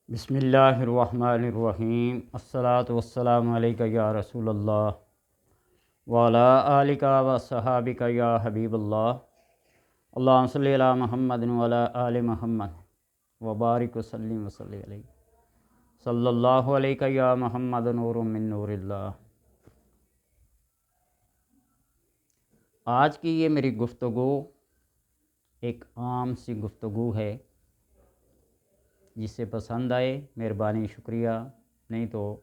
بسم اللہ الرحمن الرحیم الصلاۃ والسلام علیک یا رسول اللہ وعلی آلک و صحابک یا حبیب اللہ اللہم صلی علی محمد وعلی آل محمد وبارک وسلم وصلی علیہ صلی اللہ علیہ یا محمد نور من نور اللہ۔ آج کی یہ میری گفتگو ایک عام سی گفتگو ہے، جس سے پسند آئے مہربانی شکریہ، نہیں تو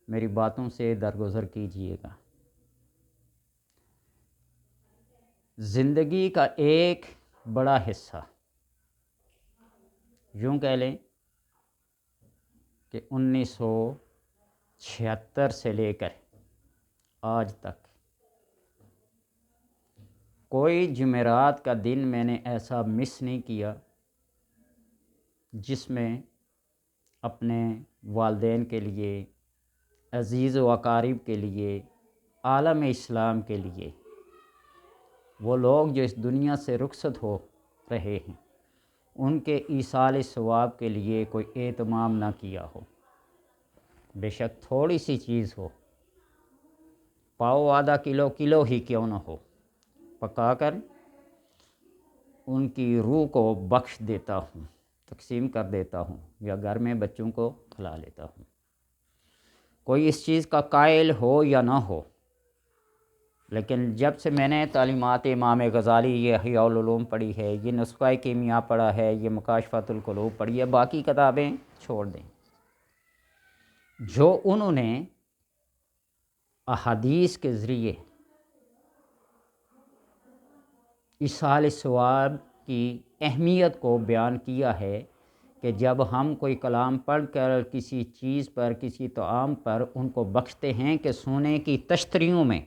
میری باتوں سے درگزر کیجیے گا۔ زندگی کا ایک بڑا حصہ، یوں کہہ لیں کہ 1976 سے لے کر آج تک کوئی جمعرات کا دن میں نے ایسا مس نہیں کیا جس میں اپنے والدین کے لیے، عزیز و اقارب کے لیے، عالم اسلام کے لیے، وہ لوگ جو اس دنیا سے رخصت ہو رہے ہیں، ان کے ایصال ثواب کے لیے کوئی اہتمام نہ کیا ہو۔ بے شک تھوڑی سی چیز ہو، پاؤ آدھا کلو ہی کیوں نہ ہو، پکا کر ان کی روح کو بخش دیتا ہوں، تقسیم کر دیتا ہوں، یا گھر میں بچوں کو کھلا لیتا ہوں۔ کوئی اس چیز کا قائل ہو یا نہ ہو، لیکن جب سے میں نے تعلیمات امام غزالی، یہ احیاء العلوم پڑھی ہے، یہ نسخہ کیمیا پڑھا ہے، یہ مکاشفۃ القلوب پڑھی ہے، باقی کتابیں چھوڑ دیں، جو انہوں نے احادیث کے ذریعے ایصال ثواب کی اہمیت کو بیان کیا ہے کہ جب ہم کوئی کلام پڑھ کر کسی چیز پر، کسی طعام پر ان کو بخشتے ہیں کہ سونے کی تشتریوں میں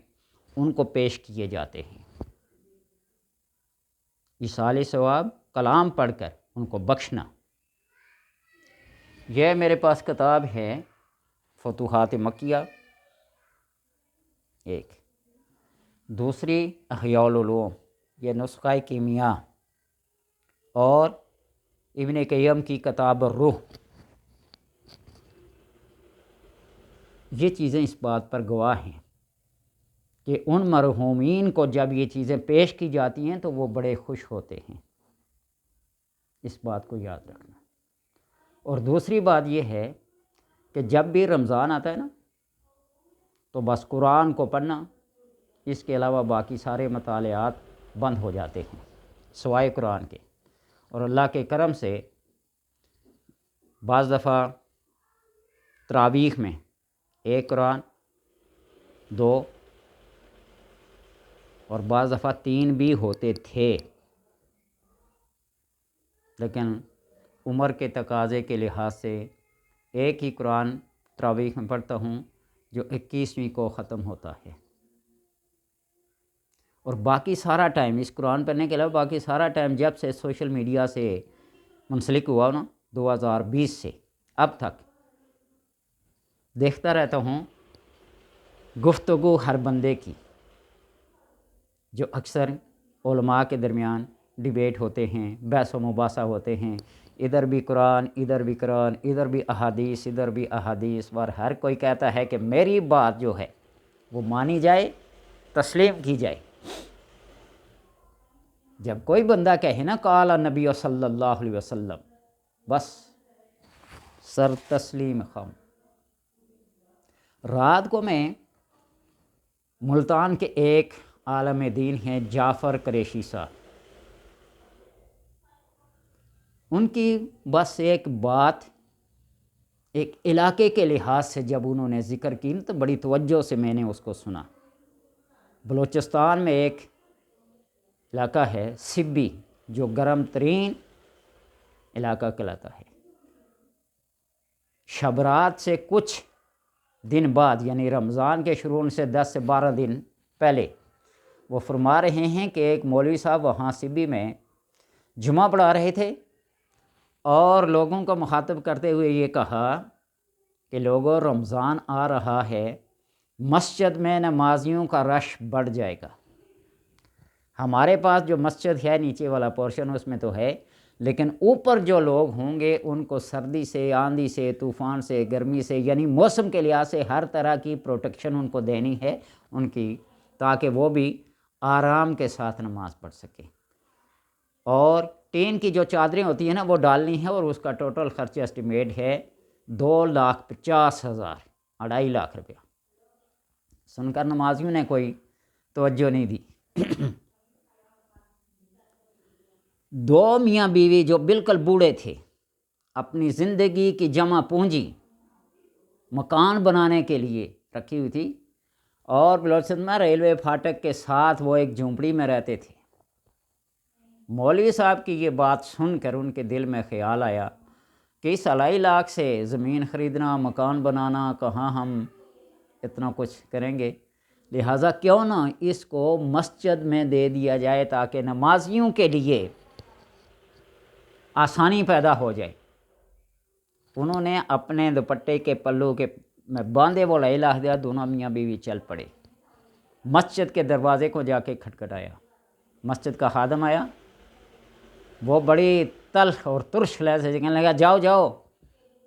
ان کو پیش کیے جاتے ہیں۔ ایصال ثواب کلام پڑھ کر ان کو بخشنا۔ یہ میرے پاس کتاب ہے فتوحات مکیہ ایک، دوسری احیاء العلوم، یہ نسخہ کیمیا، اور ابن قیم کی کتاب الروح۔ یہ چیزیں اس بات پر گواہ ہیں کہ ان مرحومین کو جب یہ چیزیں پیش کی جاتی ہیں تو وہ بڑے خوش ہوتے ہیں، اس بات کو یاد رکھنا۔ اور دوسری بات یہ ہے کہ جب بھی رمضان آتا ہے نا، تو بس قرآن کو پڑھنا، اس کے علاوہ باقی سارے مطالعات بند ہو جاتے ہیں سوائے قرآن کے۔ اور اللہ کے کرم سے بعض دفعہ تراویح میں ایک قرآن، دو، اور بعض دفعہ 3 بھی ہوتے تھے، لیکن عمر کے تقاضے کے لحاظ سے ایک ہی قرآن تراویح میں پڑھتا ہوں، جو 21ویں کو ختم ہوتا ہے۔ اور باقی سارا ٹائم اس قرآن پڑھنے کے علاوہ باقی سارا ٹائم جب سے سوشل میڈیا سے منسلک ہوا نا، 2020 سے اب تک دیکھتا رہتا ہوں گفتگو ہر بندے کی، جو اکثر علماء کے درمیان ڈیبیٹ ہوتے ہیں، بحث و مباحثہ ہوتے ہیں، ادھر بھی قرآن، ادھر بھی قرآن، ادھر بھی احادیث، ادھر بھی احادیث، اور ہر کوئی کہتا ہے کہ میری بات جو ہے وہ مانی جائے، تسلیم کی جائے۔ جب کوئی بندہ کہے نا قال نبی صلی اللہ علیہ وسلم، بس سر تسلیم خم۔ رات کو میں ملتان کے ایک عالم دین ہیں جعفر قریشی صاحب، ان کی بس ایک بات ایک علاقے کے لحاظ سے جب انہوں نے ذکر کی تو بڑی توجہ سے میں نے اس کو سنا۔ بلوچستان میں ایک علاقہ ہے سبی، جو گرم ترین علاقہ کہلاتا ہے۔ شب رات سے کچھ دن بعد، یعنی رمضان کے شروع سے 10 سے 12 دن پہلے، وہ فرما رہے ہیں کہ ایک مولوی صاحب وہاں سبی میں جمعہ پڑھا رہے تھے، اور لوگوں کو مخاطب کرتے ہوئے یہ کہا کہ لوگوں، رمضان آ رہا ہے، مسجد میں نمازیوں کا رش بڑھ جائے گا۔ ہمارے پاس جو مسجد ہے نیچے والا پورشن، اس میں تو ہے، لیکن اوپر جو لوگ ہوں گے ان کو سردی سے، آندھی سے، طوفان سے، گرمی سے، یعنی موسم کے لحاظ سے ہر طرح کی پروٹیکشن ان کو دینی ہے ان کی، تاکہ وہ بھی آرام کے ساتھ نماز پڑھ سکیں۔ اور ٹین کی جو چادریں ہوتی ہیں نا وہ ڈالنی ہے، اور اس کا ٹوٹل خرچہ اسٹیمیٹ ہے 2,50,000، 2.5 لاکھ روپیہ۔ سن کر نمازیوں نے کوئی توجہ نہیں دی۔ دو میاں بیوی جو بالکل بوڑھے تھے، اپنی زندگی کی جمع پونجی مکان بنانے کے لیے رکھی ہوئی تھی، اور بلوچستان میں ریلوے پھاٹک کے ساتھ وہ ایک جھونپڑی میں رہتے تھے۔ مولوی صاحب کی یہ بات سن کر ان کے دل میں خیال آیا کہ اس 2.5 لاکھ سے زمین خریدنا، مکان بنانا، کہاں ہم اتنا کچھ کریں گے، لہٰذا کیوں نہ اس کو مسجد میں دے دیا جائے تاکہ نمازیوں کے لیے آسانی پیدا ہو جائے۔ انہوں نے اپنے دوپٹے کے پلو کے میں باندھے وہ 2.5 لاکھ دیا، دونوں میاں بیوی چل پڑے۔ مسجد کے دروازے کو جا کے کھٹکھٹایا، مسجد کا خادم آیا، وہ بڑی تلخ اور ترش لہجے سے کہنے لگا جاؤ جاؤ،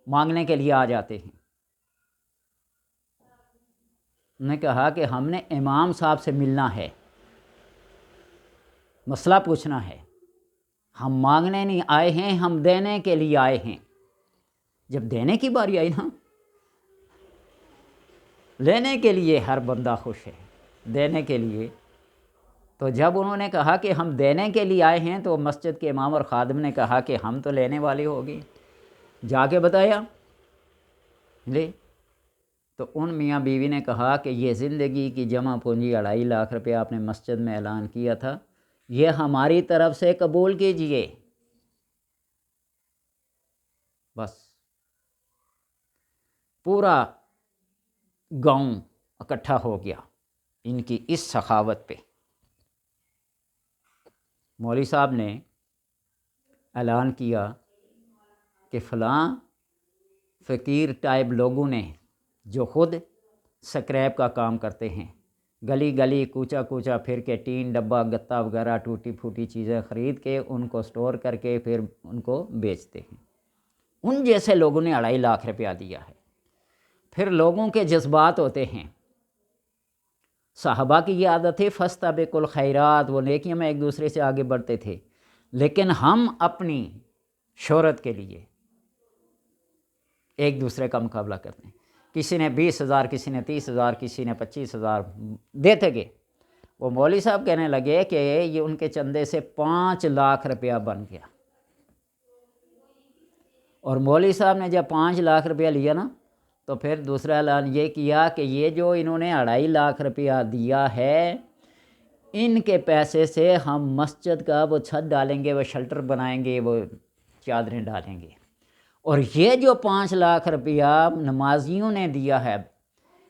مانگنے کے لیے آ جاتے ہیں۔ انہوں نے کہا کہ ہم نے امام صاحب سے ملنا ہے، مسئلہ پوچھنا ہے، ہم مانگنے نہیں آئے ہیں، ہم دینے کے لیے آئے ہیں۔ جب دینے کی باری آئی نا، لینے کے لیے ہر بندہ خوش ہے، دینے کے لیے تو جب انہوں نے کہا کہ ہم دینے کے لیے آئے ہیں تو مسجد کے امام اور خادم نے کہا کہ ہم تو لینے والے ہو گئے، جا کے بتایا لے۔ تو ان میاں بیوی نے کہا کہ یہ زندگی کی جمع پونجی 2.5 لاکھ روپے آپ نے مسجد میں اعلان کیا تھا، یہ ہماری طرف سے قبول کیجئے۔ بس پورا گاؤں اکٹھا ہو گیا ان کی اس سخاوت پہ۔ مولوی صاحب نے اعلان کیا کہ فلاں فقیر ٹائپ لوگوں نے جو خود سکریپ کا کام کرتے ہیں، گلی گلی کوچا کوچا پھر کے ٹین ڈبہ گتا وغیرہ ٹوٹی پھوٹی چیزیں خرید کے ان کو سٹور کر کے پھر ان کو بیچتے ہیں، ان جیسے لوگوں نے 2.5 لاکھ روپیہ دیا ہے۔ پھر لوگوں کے جذبات ہوتے ہیں، صحابہ کی یہ عادت تھی فاستبقوا الخیرات، وہ نیکیوں میں ایک دوسرے سے آگے بڑھتے تھے، لیکن ہم اپنی شہرت کے لیے ایک دوسرے کا مقابلہ کرتے ہیں۔ کسی نے 20,000، کسی نے 30,000، کسی نے 25,000 دیتے گئے۔ وہ مولوی صاحب کہنے لگے کہ یہ ان کے چندے سے 5 لاکھ روپیہ بن گیا۔ اور مولوی صاحب نے جب 5 لاکھ روپیہ لیا نا تو پھر دوسرا اعلان یہ کیا کہ یہ جو انہوں نے 2.5 لاکھ روپیہ دیا ہے، ان کے پیسے سے ہم مسجد کا وہ چھت ڈالیں گے، وہ شیلٹر بنائیں گے، وہ چادریں ڈالیں گے، اور یہ جو 5 لاکھ روپیہ نمازیوں نے دیا ہے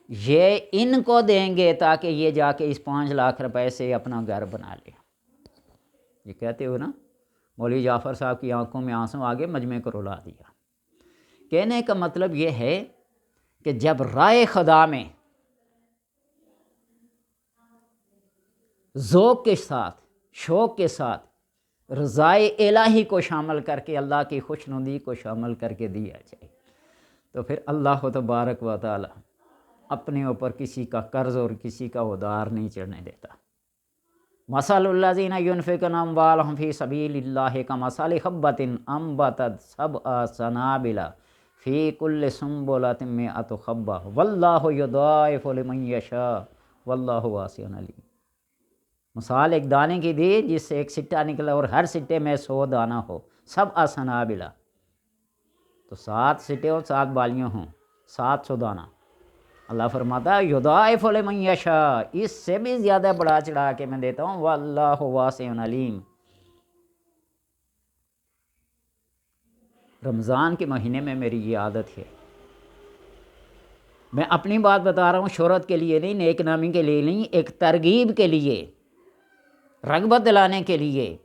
یہ ان کو دیں گے تاکہ یہ جا کے اس 5 لاکھ روپے سے اپنا گھر بنا لے۔ یہ کہتے ہو نا مولوی جعفر صاحب کی آنکھوں میں آنسو آگے مجمع کو رلا دیا۔ کہنے کا مطلب یہ ہے کہ جب رائے خدا میں ذوق کے ساتھ، شوق کے ساتھ رضائے الہی کو شامل کر کے، اللہ کی خوشنودی کو شامل کر کے دیا جائے تو پھر اللہ تبارک و تعالی اپنے اوپر کسی کا قرض اور کسی کا ادھار نہیں چڑھنے دیتا۔ مثل الذین ينفقون اموالهم فی سبیل اللہ کمثل حبۃ انبتت 7 سنابل فی کل سنبلۃ 100 حبۃ واللہ یضاعف لمن یشاء واللہ واسع علیم۔ مثال ایک دانے کی دی جس سے ایک سٹا نکلا اور ہر سٹے میں 100 دانہ ہو، 7 سنابل، تو 7 سٹے اور 7 بالیاں ہوں، 700 دانہ۔ اللہ فرماتا ہے یضاعف لمن یشاء، اس سے بھی زیادہ بڑھا چڑھا کے میں دیتا ہوں، واللہ واسع علیم۔ رمضان کے مہینے میں میری یہ عادت ہے، میں اپنی بات بتا رہا ہوں، شہرت کے لیے نہیں، نیک نامی کے لیے نہیں، ایک ترغیب کے لیے، رغبت دلانے کے لیے،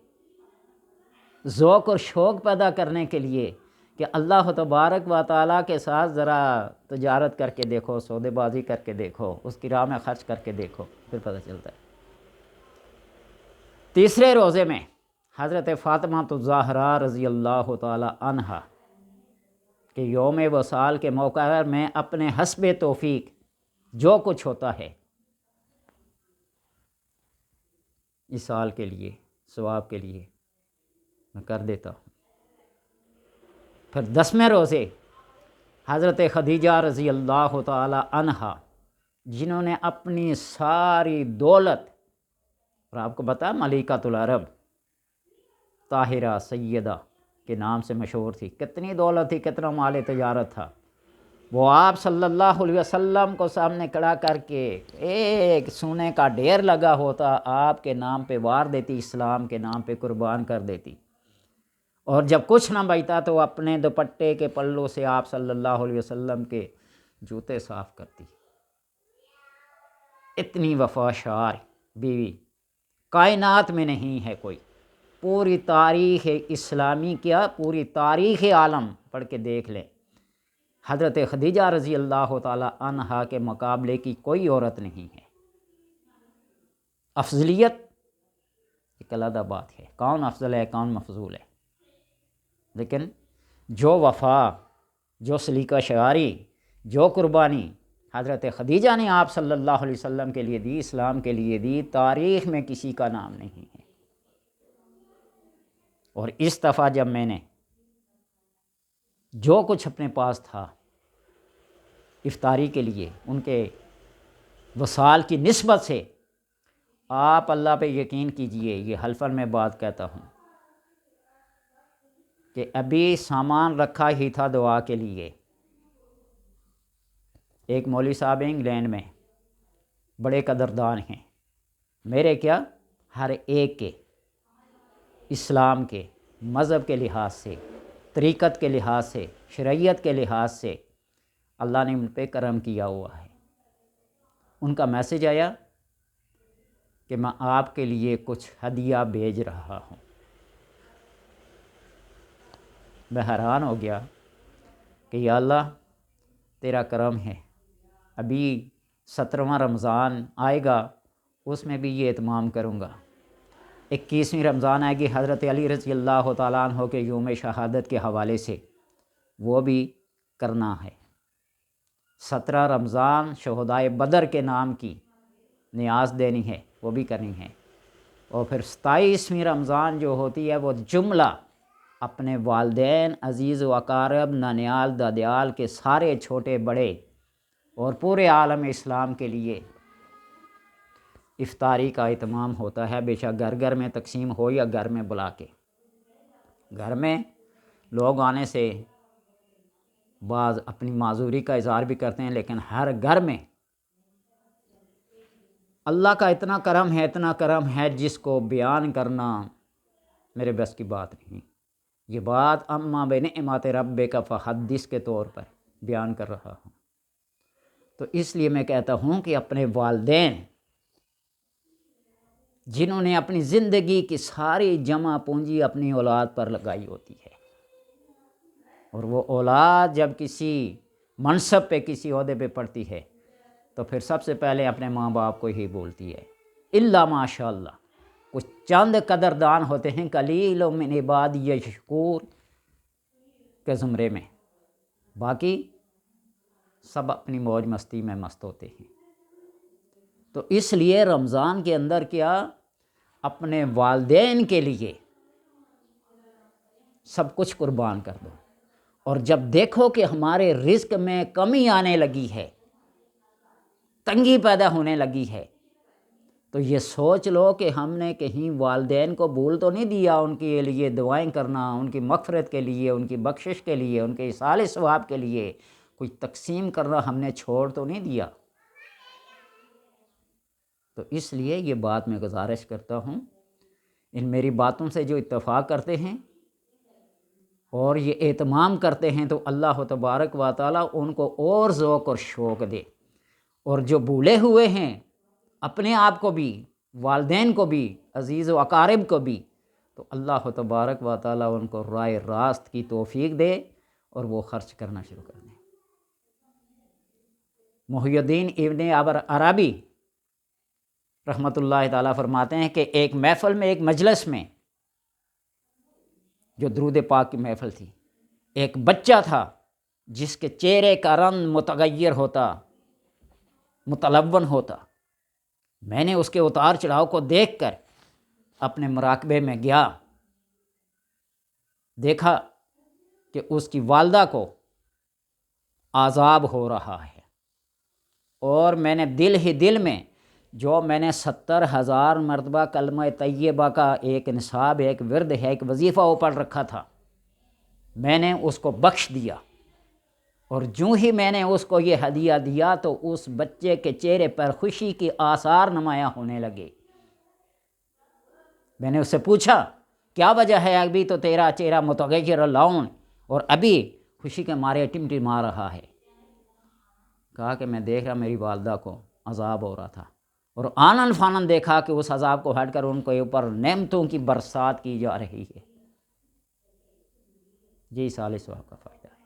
ذوق اور شوق پیدا کرنے کے لیے کہ اللہ تبارک و تعالیٰ کے ساتھ ذرا تجارت کر کے دیکھو، سودے بازی کر کے دیکھو، اس کی راہ میں خرچ کر کے دیکھو، پھر پتہ چلتا ہے۔ تیسرے روزے میں حضرت فاطمہ الزہرا رضی اللہ تعالی عنہا کہ یوم وصال کے موقع پر میں اپنے حسب توفیق جو کچھ ہوتا ہے اس سال کے لیے ثواب کے لیے میں کر دیتا ہوں۔ پھر 10ویں روزے حضرت خدیجہ رضی اللہ تعالی عنہا جنہوں نے اپنی ساری دولت، اور آپ کو پتہ ملکۃ العرب طاہرہ سیدہ کے نام سے مشہور تھی، کتنی دولت تھی، کتنا مال تجارت تھا، وہ آپ صلی اللہ علیہ وسلم کو سامنے کھڑا کر کے ایک سونے کا ڈھیر لگا ہوتا آپ کے نام پہ وار دیتی، اسلام کے نام پہ قربان کر دیتی، اور جب کچھ نہ بچتا تو اپنے دوپٹے کے پلوں سے آپ صلی اللہ علیہ وسلم کے جوتے صاف کرتی۔ اتنی وفاشار بیوی کائنات میں نہیں ہے کوئی، پوری تاریخ اسلامی کیا پوری تاریخ عالم پڑھ کے دیکھ لیں، حضرت خدیجہ رضی اللہ تعالی عنہا کے مقابلے کی کوئی عورت نہیں ہے۔ افضلیت ایک علیحدہ بات ہے، کون افضل ہے کون مفضول ہے، لیکن جو وفا، جو سلیقہ شعاری، جو قربانی حضرت خدیجہ نے آپ صلی اللہ علیہ وسلم کے لیے دی، اسلام کے لیے دی، تاریخ میں کسی کا نام نہیں ہے۔ اور اس دفعہ جب میں نے جو کچھ اپنے پاس تھا افطاری کے لیے ان کے وصال کی نسبت سے، آپ اللہ پہ یقین کیجئے، یہ حلفاً میں بات کہتا ہوں کہ ابھی سامان رکھا ہی تھا دعا کے لیے۔ ایک مولوی صاحب ہیں انگلینڈ میں، بڑے قدردان ہیں میرے، کیا ہر ایک کے، اسلام کے، مذہب کے لحاظ سے، طریقت کے لحاظ سے، شرعیت کے لحاظ سے اللہ نے ان پہ کرم کیا ہوا ہے۔ ان کا میسج آیا کہ میں آپ کے لیے کچھ ہدیہ بھیج رہا ہوں۔ میں حیران ہو گیا کہ یا اللہ تیرا کرم ہے، ابھی 17واں رمضان آئے گا، اس میں بھی یہ اہتمام کروں گا۔ 21ویں رمضان آئے گی حضرت علی رضی اللہ تعالیٰ عنہ کے یوم شہادت کے حوالے سے، وہ بھی کرنا ہے۔ 17 رمضان شہدائے بدر کے نام کی نیاز دینی ہے، وہ بھی کرنی ہے۔ اور پھر 27ویں رمضان جو ہوتی ہے وہ جملہ اپنے والدین، عزیز و اقارب، نانیال دادیال کے سارے چھوٹے بڑے اور پورے عالم اسلام کے لیے افطاری کا اہتمام ہوتا ہے، بے شک گھر گھر میں تقسیم ہو یا گھر میں بلا کے۔ گھر میں لوگ آنے سے بعض اپنی معذوری کا اظہار بھی کرتے ہیں، لیکن ہر گھر میں اللہ کا اتنا کرم ہے، اتنا کرم ہے جس کو بیان کرنا میرے بس کی بات نہیں۔ یہ بات اما بنعمت ربک فحدث کے طور پر بیان کر رہا ہوں۔ تو اس لیے میں کہتا ہوں کہ اپنے والدین جنہوں نے اپنی زندگی کی ساری جمع پونجی اپنی اولاد پر لگائی ہوتی ہے، اور وہ اولاد جب کسی منصب پہ، کسی عہدے پہ پڑتی ہے تو پھر سب سے پہلے اپنے ماں باپ کو ہی بولتی ہے، الا ماشاء اللہ کچھ چند قدردان ہوتے ہیں، قلیل من عبادی الشکور کے زمرے میں، باقی سب اپنی موج مستی میں مست ہوتے ہیں۔ تو اس لیے رمضان کے اندر کیا اپنے والدین کے لیے سب کچھ قربان کر دو، اور جب دیکھو کہ ہمارے رزق میں کمی آنے لگی ہے، تنگی پیدا ہونے لگی ہے، تو یہ سوچ لو کہ ہم نے کہیں والدین کو بھول تو نہیں دیا، ان کے لیے دعائیں کرنا، ان کی مغفرت کے لیے، ان کی بخشش کے لیے، ان کے ایصال ثواب کے لیے کچھ تقسیم کرنا ہم نے چھوڑ تو نہیں دیا۔ تو اس لیے یہ بات میں گزارش کرتا ہوں، ان میری باتوں سے جو اتفاق کرتے ہیں اور یہ اہتمام کرتے ہیں تو اللہ تبارک و تعالیٰ ان کو اور ذوق اور شوق دے، اور جو بھولے ہوئے ہیں اپنے آپ کو بھی، والدین کو بھی، عزیز و اقارب کو بھی، تو اللہ تبارک و تعالیٰ ان کو راہ راست کی توفیق دے اور وہ خرچ کرنا شروع کر دیں۔ محی الدین ابن عربی رحمۃ اللہ تعالیٰ فرماتے ہیں کہ ایک محفل میں، ایک مجلس میں جو درود پاک کی محفل تھی، ایک بچہ تھا جس کے چہرے کا رنگ متغیر ہوتا، متلون ہوتا۔ میں نے اس کے اتار چڑھاؤ کو دیکھ کر اپنے مراقبے میں گیا، دیکھا کہ اس کی والدہ کو عذاب ہو رہا ہے، اور میں نے دل ہی دل میں جو میں نے 70,000 مرتبہ کلمہ طیبہ کا ایک نصاب، ایک ورد ہے، ایک وظیفہ وہ پڑھ رکھا تھا، میں نے اس کو بخش دیا۔ اور جو ہی میں نے اس کو یہ ہدیہ دیا تو اس بچے کے چہرے پر خوشی کی آثار نمایاں ہونے لگے۔ میں نے اس سے پوچھا کیا وجہ ہے، ابھی تو تیرا چہرہ متغیر لون اور ابھی خوشی کے مارے ٹمٹما رہا ہے؟ کہا کہ میں دیکھ رہا میری والدہ کو عذاب ہو رہا تھا، اور آنن فانن دیکھا کہ اس عذاب کو ہٹ کر ان کے اوپر نعمتوں کی برسات کی جا رہی ہے۔ جی ثالث ثواب کا فائدہ ہے۔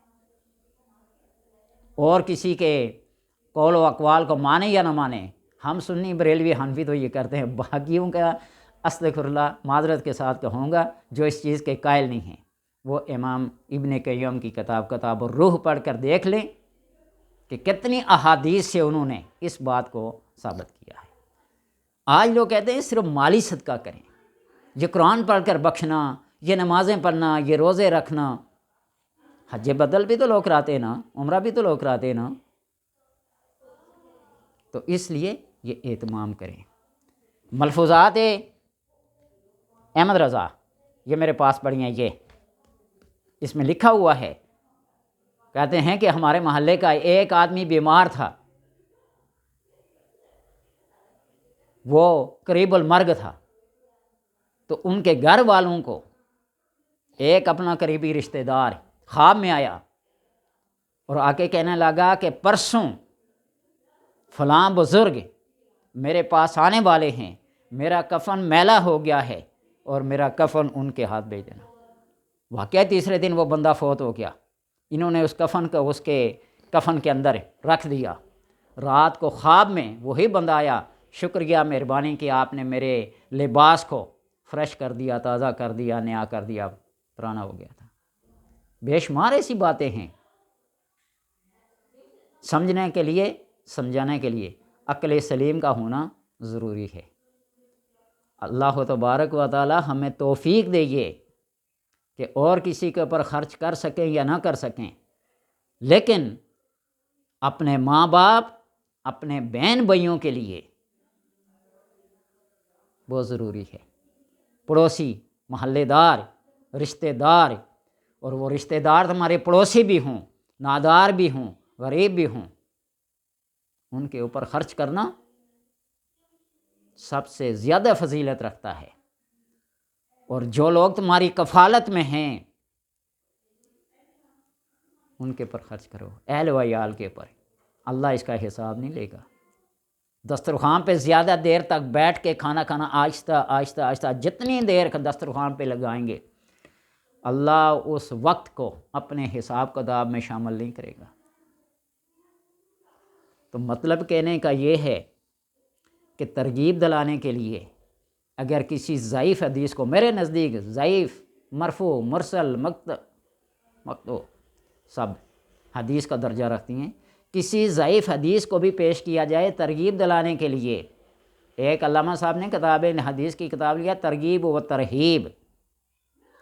اور کسی کے قول و اقوال کو مانے یا نہ مانے، ہم سنی بریلوی حنفی تو یہ کرتے ہیں، باقیوں کا استغفر اللہ معذرت کے ساتھ کہوں گا جو اس چیز کے قائل نہیں ہیں، وہ امام ابن قیم کی کتاب الروح پڑھ کر دیکھ لیں کہ کتنی احادیث سے انہوں نے اس بات کو ثابت کیا ہے۔ آج لوگ کہتے ہیں صرف مالی صدقہ کریں، یہ قرآن پڑھ کر بخشنا، یہ نمازیں پڑھنا، یہ روزے رکھنا، حج بدل بھی تو لوگ کراتے نا، عمرہ بھی تو لوگ کراتے نا، تو اس لیے یہ اہتمام کریں۔ ملفوظات احمد رضا یہ میرے پاس پڑھی ہیں، یہ اس میں لکھا ہوا ہے، کہتے ہیں کہ ہمارے محلے کا ایک آدمی بیمار تھا، وہ قریب المرگ تھا، تو ان کے گھر والوں کو ایک اپنا قریبی رشتہ دار خواب میں آیا اور آ کے کہنے لگا کہ پرسوں فلاں بزرگ میرے پاس آنے والے ہیں، میرا کفن میلا ہو گیا ہے اور میرا کفن ان کے ہاتھ بھیج دینا۔ واقعہ تیسرے دن وہ بندہ فوت ہو گیا، انہوں نے اس کفن کو اس کے کفن کے اندر رکھ دیا۔ رات کو خواب میں وہی بندہ آیا، شکریہ مہربانی کہ آپ نے میرے لباس کو فریش کر دیا، تازہ کر دیا، نیا کر دیا، پرانا ہو گیا تھا۔ بے شمار ایسی باتیں ہیں، سمجھنے کے لیے، سمجھانے کے لیے عقل سلیم کا ہونا ضروری ہے۔ اللہ تبارک و تعالی ہمیں توفیق دے یہ کہ اور کسی کے اوپر خرچ کر سکیں یا نہ کر سکیں، لیکن اپنے ماں باپ، اپنے بہن بھائیوں کے لیے بہت ضروری ہے۔ پڑوسی، محلے دار، رشتہ دار، اور وہ رشتہ دار ہمارے پڑوسی بھی ہوں، نادار بھی ہوں، غریب بھی ہوں، ان کے اوپر خرچ کرنا سب سے زیادہ فضیلت رکھتا ہے۔ اور جو لوگ تمہاری کفالت میں ہیں ان کے پر خرچ کرو، اہل و عیال کے پر، اللہ اس کا حساب نہیں لے گا۔ دسترخوان پہ زیادہ دیر تک بیٹھ کے کھانا کھانا، آہستہ آہستہ آہستہ جتنی دیر دسترخوان پہ لگائیں گے، اللہ اس وقت کو اپنے حساب کتاب میں شامل نہیں کرے گا۔ تو مطلب کہنے کا یہ ہے کہ ترغیب دلانے کے لیے اگر کسی ضعیف حدیث کو، میرے نزدیک ضعیف، مرفوع، مرسل، مقطوع سب حدیث کا درجہ رکھتی ہیں، کسی ضعیف حدیث کو بھی پیش کیا جائے ترغیب دلانے کے لیے۔ ایک علامہ صاحب نے کتاب حدیث کی کتاب لیا ترغیب و ترہیب،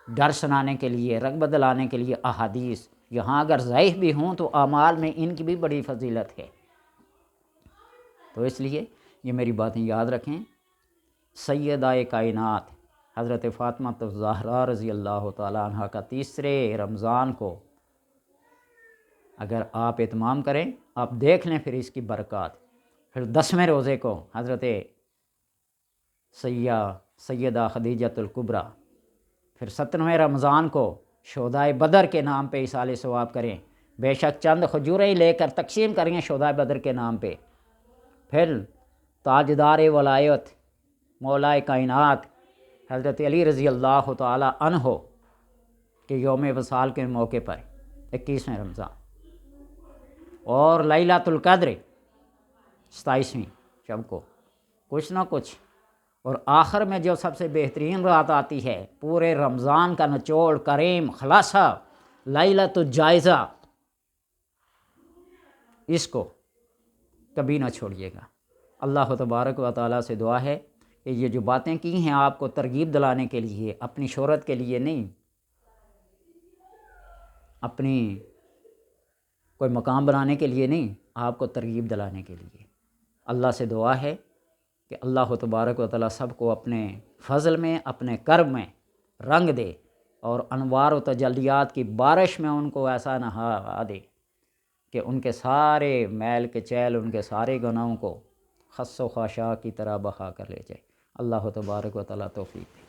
ڈر سنانے کے لیے، رغبت دلانے کے لیے احادیث، یہاں اگر ضعیف بھی ہوں تو اعمال میں ان کی بھی بڑی فضیلت ہے۔ تو اس لیے یہ میری باتیں یاد رکھیں۔ سیدہ کائنات حضرت فاطمہ الزہرا رضی اللہ تعالیٰ عنہ کا تیسرے رمضان کو اگر آپ اہتمام کریں، آپ دیکھ لیں پھر اس کی برکات۔ پھر 10ویں روزے کو حضرت سیدہ خدیجۃ الکبریٰ، پھر 17ویں رمضان کو شہدائے بدر کے نام پہ ایصال ثواب کریں، بے شک چند کھجوریں لے کر تقسیم کریں شہدائے بدر کے نام پہ۔ پھر تاجدار ولایت مولا کائنات حضرت علی رضی اللہ تعالی عنہ کے یوم وصال کے موقع پر 21ویں رمضان، اور لیلۃ القدر 27ویں شب کو کچھ نہ کچھ اور آخر میں جو سب سے بہترین رات آتی ہے، پورے رمضان کا نچوڑ، کریم، خلاصہ، لیلۃ الجائزہ، اس کو کبھی نہ چھوڑیے گا۔ اللہ تبارک و تعالیٰ سے دعا ہے کہ یہ جو باتیں کی ہیں آپ کو ترغیب دلانے کے لیے، اپنی شہرت کے لیے نہیں، اپنی کوئی مقام بنانے کے لیے نہیں، آپ کو ترغیب دلانے کے لیے، اللہ سے دعا ہے کہ اللہ تبارک و تعالیٰ سب کو اپنے فضل میں، اپنے کرم میں رنگ دے، اور انوار و تجلیات کی بارش میں ان کو ایسا نہا دے کہ ان کے سارے میل کے چیل، ان کے سارے گناہوں کو خس و خاشاک کی طرح بہا کر لے جائے۔ اللہ تبارک و تعالیٰ توفیق دے۔